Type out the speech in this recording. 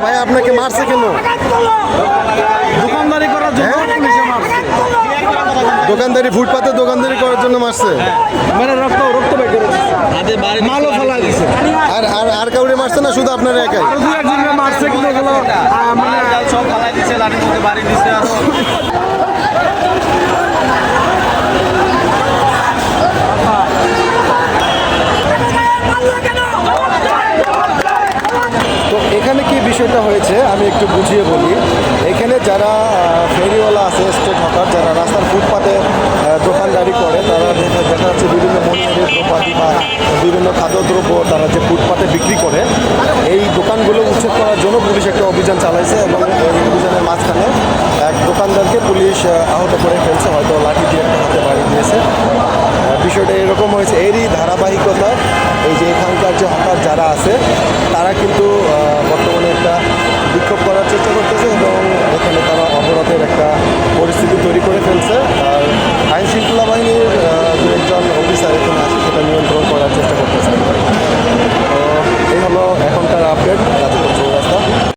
ভাই আপনাকে মারছে কেন? দোকানদারি করার জন্য পুলিশে মারছে। দোকানদারি ফুটপাতে দোকানদারি করার জন্য মারছে। মানে রক্ত বের করে দিচ্ছে, মালও ফেলা দিচ্ছে। আর আর আর কাউরে মারছে না শুধু আপনার একাই? আরো দু একজনকে মারছে, কিন্তু ওগুলো মানে সব ফালাই দিচ্ছে, লাঠির মধ্যে বাড়ি দিচ্ছে। আরো তো এখানে কি বিষয়টা হয়েছে আমি একটু বুঝিয়ে বলি। এখানে যারা ফেরিওয়ালা আছে, স্ট্রিট হকার, যারা রাস্তার ফুটপাতে দোকানদারি করে, তারা দেখা যাচ্ছে বিভিন্ন মনিহারির দ্রব্যাদি বা বিভিন্ন খাদ্যদ্রব্য তারা যে ফুটপাতে বিক্রি করে, এই দোকানগুলো উচ্ছেদ করার জন্য পুলিশ একটা অভিযান চালাইছে এবং এই অভিযানের মাঝখানে এক দোকানদারকে পুলিশ আহত করে ফেলছে, হয়তো লাঠি দিয়ে একটা হাতে বাড়ি দিয়েছে। বিষয়টা এরকম হয়েছে, এরই ধারাবাহিকতা এই যে এখানকার যে হকার যারা আছে তারা কিন্তু বর্তমানে একটা